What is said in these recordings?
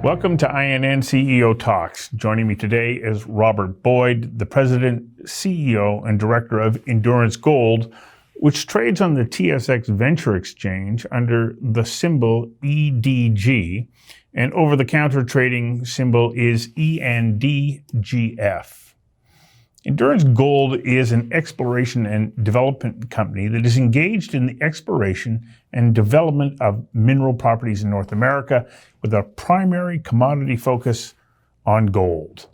Welcome to INN CEO Talks. Joining me today is Robert Boyd, the President, CEO, and Director of Endurance Gold, which trades on the TSX Venture Exchange under the symbol EDG, and over-the-counter trading symbol is ENDGF. Endurance Gold is an exploration and development company that is engaged in the exploration and development of mineral properties in North America with a primary commodity focus on gold.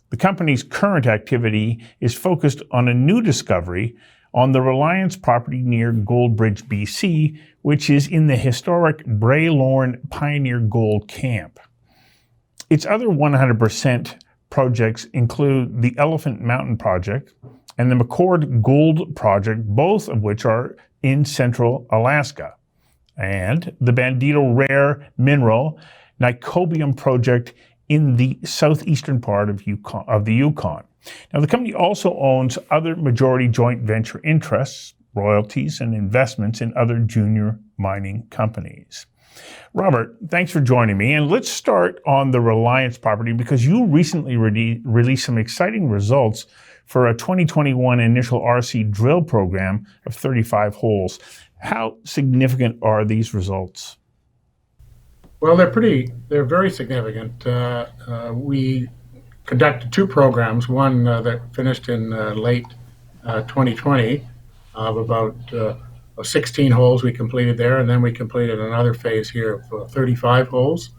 The company's current activity is focused on a new discovery on the Reliance property near Goldbridge, BC, which is in the historic Bralorne-Pioneer gold camp. Its other 100% projects include the Elephant Mountain Project and the McCord Gold Project, both of which are in central Alaska, and the Bandito Rare Mineral Nicobium Project in the southeastern part of the Yukon. Now, the company also owns other majority joint venture interests, royalties, and investments in other junior mining companies. Robert, thanks for joining me. And let's start on the Reliance property because you recently released some exciting results for a 2021 initial RC drill program of 35 holes. How significant are these results? Well, they're very significant. We conducted two programs, one that finished in late 2020 of about 16 holes we completed there, and then we completed another phase here of 35 holes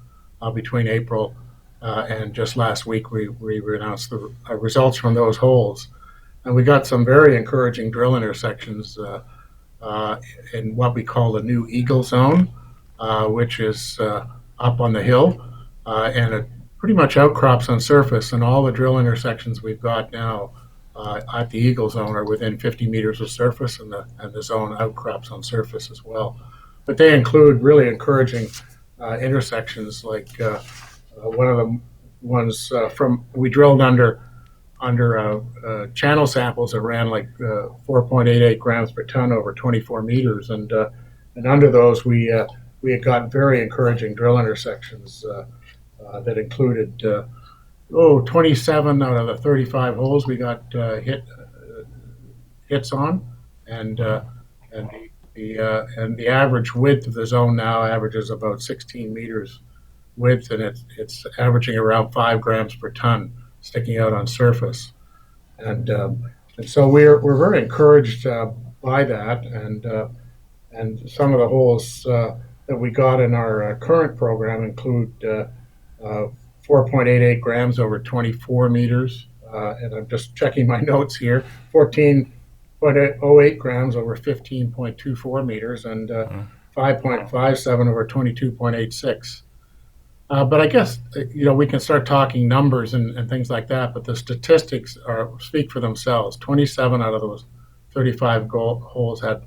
between April and just last week we announced the results from those holes. And we got some very encouraging drill intersections in what we call the new Eagle Zone, which is up on the hill, and it pretty much outcrops on surface, and all the drill intersections we've got now at the Eagle Zone are within 50 meters of surface, and the zone outcrops on surface as well. But they include really encouraging intersections, like one of the ones we drilled under channel samples that ran like 4.88 grams per ton over 24 meters, and under those we had gotten very encouraging drill intersections that included 27 out of the 35 holes we got hits on, and the average width of the zone now averages about 16 meters width, and it's averaging around 5 grams per ton sticking out on surface, and so we're very encouraged by that, and some of the holes that we got in our current program include 4.88 grams over 24 meters, and I'm just checking my notes here, 14.08 grams over 15.24 meters, and 5.57 over 22.86. But I guess, we can start talking numbers and things like that, but the statistics speak for themselves. 27 out of those 35 holes had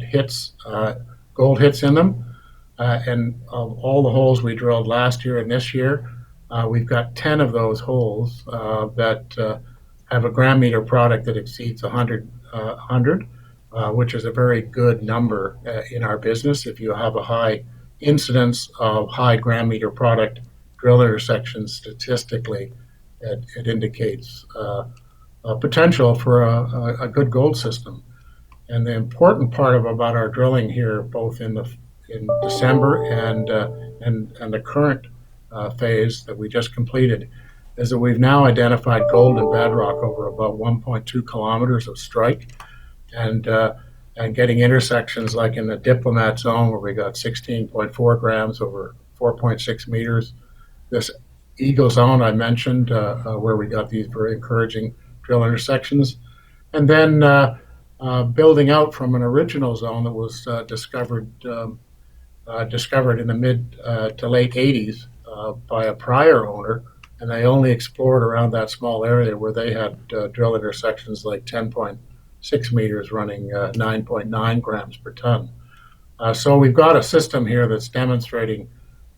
hits, gold hits in them. And of all the holes we drilled last year and this year, we've got 10 of those holes that have a gram meter product that exceeds 100, which is a very good number in our business. If you have a high incidence of high gram meter product drill intersections, statistically, it indicates potential for a good gold system. And the important part about our drilling here, both in December and the current phase that we just completed, is that we've now identified gold and bedrock over about 1.2 kilometers of strike, and getting intersections like in the Diplomat zone where we got 16.4 grams over 4.6 meters. This Eagle zone I mentioned, where we got these very encouraging drill intersections, and then building out from an original zone that was discovered in the mid to late 80s by a prior owner, and they only explored around that small area where they had drill intersections like 10.6 meters running 9.9 grams per ton. So we've got a system here that's demonstrating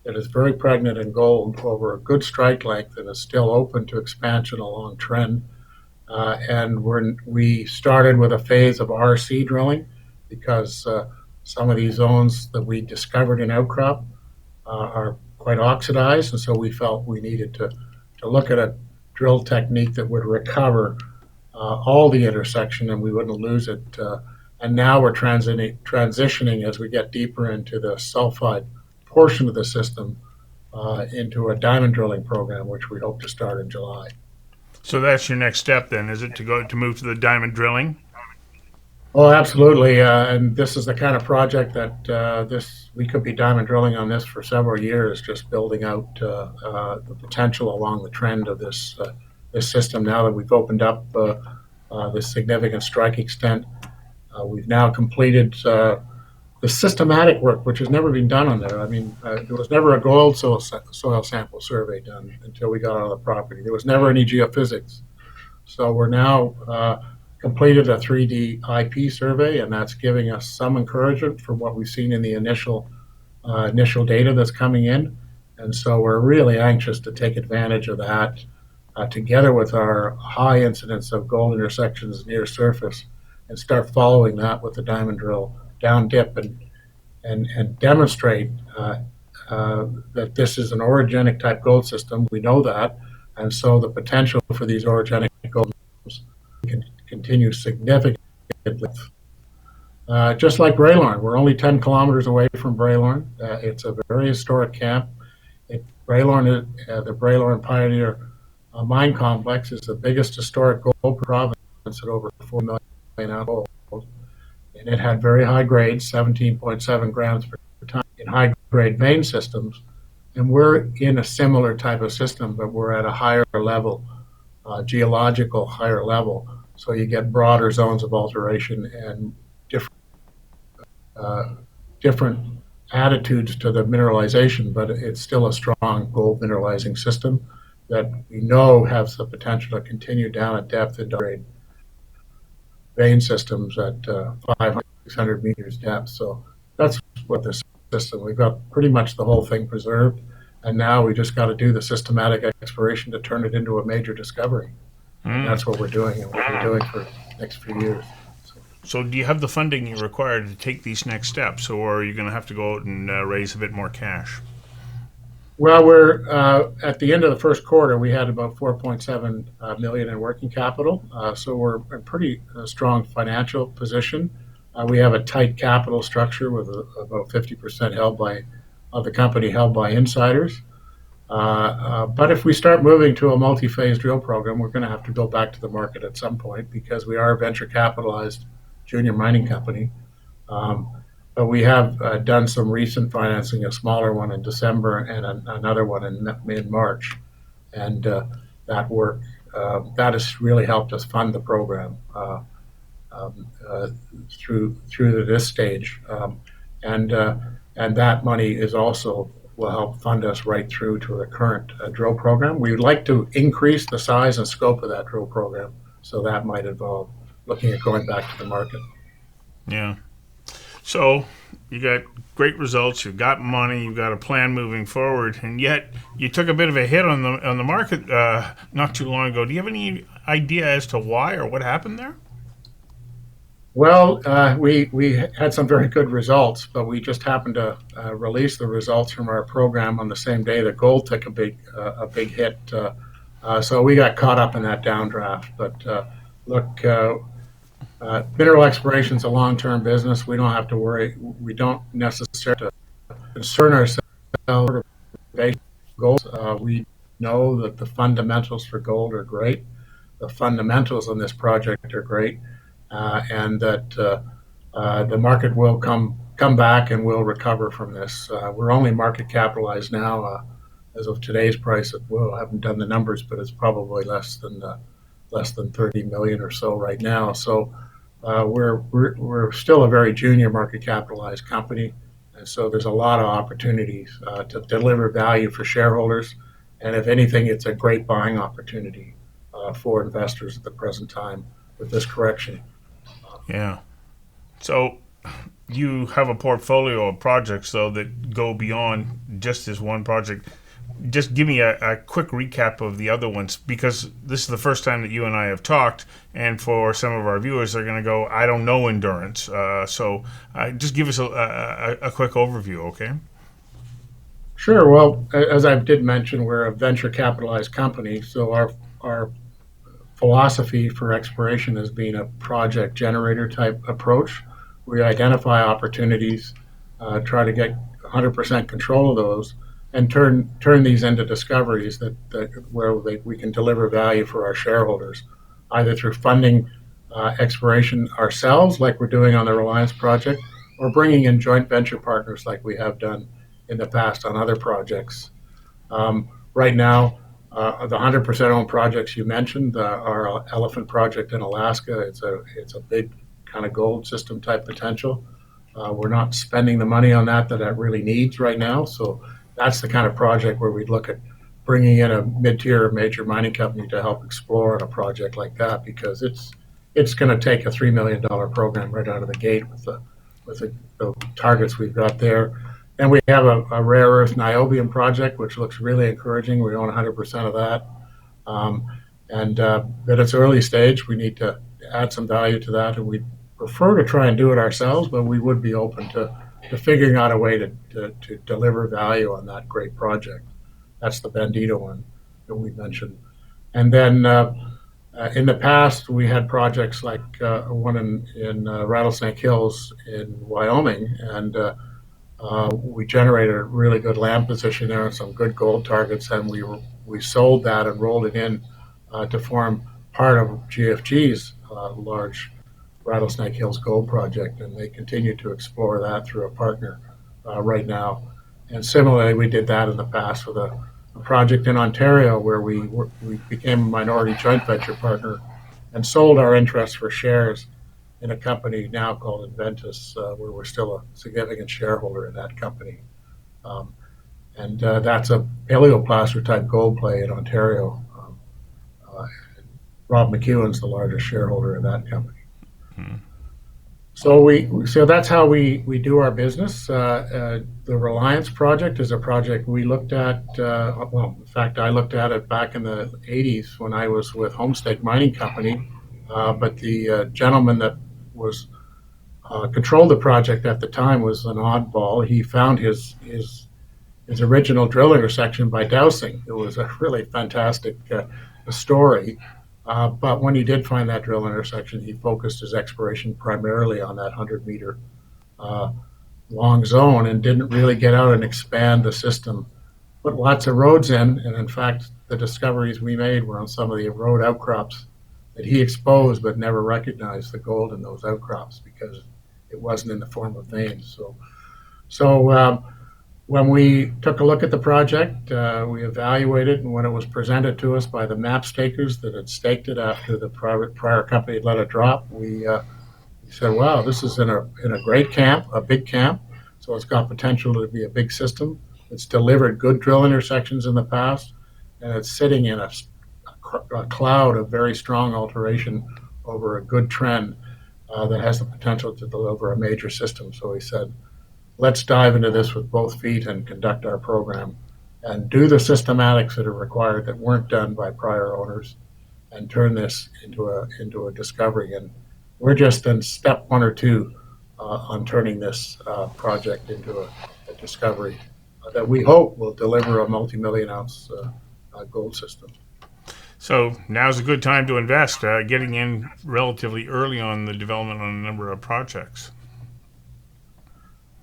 that is very pregnant in gold over a good strike length and is still open to expansion along trend. And we started with a phase of RC drilling because some of these zones that we discovered in outcrop are quite oxidized, and so we felt we needed to look at a drill technique that would recover all the intersection and we wouldn't lose it. And now we're transitioning as we get deeper into the sulfide portion of the system into a diamond drilling program, which we hope to start in July. So that's your next step then, is it, to move to the diamond drilling? Oh, absolutely. And this is the kind of project that we could be diamond drilling on this for several years, just building out the potential along the trend of this system. Now that we've opened up this significant strike extent, we've now completed the systematic work, which has never been done on there. I mean, there was never a gold soil sample survey done until we got on the property. There was never any geophysics. So we're now completed a 3D IP survey, and that's giving us some encouragement for what we've seen in the initial data that's coming in. And so we're really anxious to take advantage of that, together with our high incidence of gold intersections near surface, and start following that with the diamond drill down dip and demonstrate that this is an orogenic type gold system. We know that, and so the potential for these orogenic gold can continue significantly. Just like Bralorne, we're only 10 kilometers away from Bralorne. It's a very historic camp. The Bralorne-Pioneer mine complex is the biggest historic gold province at over 4 million ounces gold. And it had very high grades, 17.7 grams per ton in high grade vein systems. And we're in a similar type of system, but we're at a higher level, geological higher level. So you get broader zones of alteration and different attitudes to the mineralization, but it's still a strong gold mineralizing system that we know has the potential to continue down at depth into grade vein systems at 500, 600 meters depth. So that's what this system, we've got pretty much the whole thing preserved, and now we just got to do the systematic exploration to turn it into a major discovery. And that's what we're doing, and what we're doing for the next few years. So do you have the funding you require to take these next steps, or are you going to have to go out and raise a bit more cash? Well, we're at the end of the first quarter, we had about 4.7 million in working capital. So we're in a pretty strong financial position. We have a tight capital structure with about 50% held by of the company held by insiders. But if we start moving to a multi-phase drill program, we're going to have to go back to the market at some point because we are a venture capitalized junior mining company. But we have done some recent financing, a smaller one in December and another one in mid-March. And that work, that has really helped us fund the program through to this stage. And that money is also will help fund us right through to the current drill program. We would like to increase the size and scope of that drill program, so that might involve looking at going back to the market. Yeah. So you got great results, you've got money, you've got a plan moving forward, and yet you took a bit of a hit on the market not too long ago. Do you have any idea as to why or what happened there? Well, we had some very good results, but we just happened to release the results from our program on the same day that gold took a big hit. So we got caught up in that downdraft. But look, mineral exploration is a long-term business. We don't have to worry. We don't necessarily concern ourselves with gold. We know that the fundamentals for gold are great. The fundamentals on this project are great. And that the market will come back and will recover from this. We're only market capitalized now as of today's price. I haven't done the numbers, but it's probably less than 30 million or so right now. So we're still a very junior market capitalized company, and so there's a lot of opportunities to deliver value for shareholders. And if anything, it's a great buying opportunity for investors at the present time with this correction. Yeah. So you have a portfolio of projects, though, that go beyond just this one project. Just give me a quick recap of the other ones, because this is the first time that you and I have talked, and for some of our viewers, they're going to go, I don't know endurance. So just give us a quick overview, okay? Sure. Well, as I did mention, we're a venture capitalized company, so our philosophy for exploration has been a project generator type approach. We identify opportunities, try to get 100% control of those, and turn these into discoveries we can deliver value for our shareholders, either through funding exploration ourselves, like we're doing on the Reliance Project, or bringing in joint venture partners like we have done in the past on other projects. Right now, the 100% owned projects you mentioned, our Elephant project in Alaska, it's a big kind of gold system type potential. We're not spending the money on that it really needs right now. So that's the kind of project where we'd look at bringing in a mid-tier major mining company to help explore on a project like that, because it's going to take a $3 million program right out of the gate with the targets we've got there. And we have a rare earth niobium project, which looks really encouraging. We own 100% of that. At its early stage, we need to add some value to that. And we prefer to try and do it ourselves, but we would be open to figuring out a way to deliver value on that great project. That's the Bandito one that we mentioned. And then in the past, we had projects like one in Rattlesnake Hills in Wyoming, and we generated a really good land position there and some good gold targets, and we sold that and rolled it in to form part of GFG's large Rattlesnake Hills gold project, and they continue to explore that through a partner right now. And similarly, we did that in the past with a project in Ontario where we became a minority joint venture partner and sold our interest for shares in a company now called Inventus, where we're still a significant shareholder in that company. That's a paleoplacer type gold play in Ontario. Rob McEwen's the largest shareholder in that company. Hmm. So that's how we do our business. The Reliance Project is a project we looked at. In fact, I looked at it back in the 80s when I was with Homestake Mining Company. But the gentleman that was controlled the project at the time was an oddball. He found his original drill intersection by dowsing. It was a really fantastic story. But when he did find that drill intersection, he focused his exploration primarily on that 100-meter long zone and didn't really get out and expand the system. Put lots of roads in, and in fact, the discoveries we made were on some of the road outcrops that he exposed but never recognized the gold in those outcrops because it wasn't in the form of veins. So when we took a look at the project, we evaluated, and when it was presented to us by the map stakers that had staked it after the prior company had let it drop, we said, wow, this is in a great camp, a big camp, so it's got potential to be a big system. It's delivered good drill intersections in the past, and it's sitting in a cloud of very strong alteration over a good trend that has the potential to deliver a major system. So we said, let's dive into this with both feet and conduct our program and do the systematics that are required that weren't done by prior owners and turn this into a discovery. And we're just in step one or two on turning this project into a discovery that we hope will deliver a multi-million ounce gold system. So now's a good time to invest, getting in relatively early on the development on a number of projects.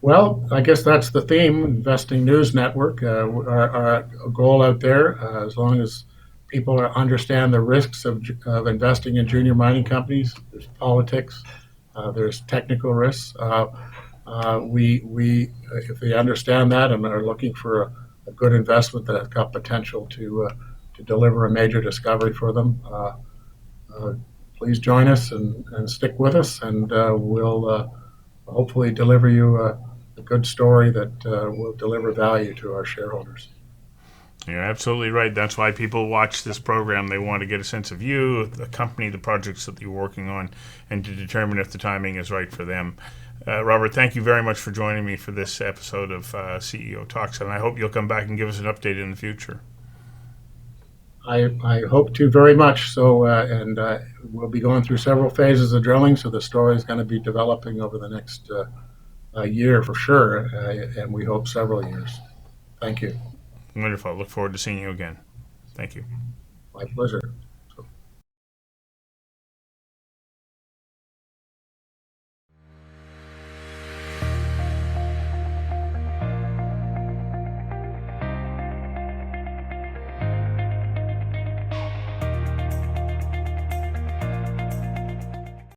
Well, I guess that's the theme, Investing News Network. Our goal out there, as long as people understand the risks of investing in junior mining companies, there's politics, there's technical risks. If they understand that and are looking for a good investment that has got potential to deliver a major discovery for them, please join us and stick with us, and we'll hopefully deliver you a good story that will deliver value to our shareholders. You're absolutely right. That's why people watch this program. They want to get a sense of you, the company, the projects that you're working on, and to determine if the timing is right for them. Robert, thank you very much for joining me for this episode of CEO Talks, and I hope you'll come back and give us an update in the future. I hope to very much. So, we'll be going through several phases of drilling, so the story is going to be developing over the next year for sure, and we hope several years. Thank you. Wonderful. Look forward to seeing you again. Thank you. My pleasure.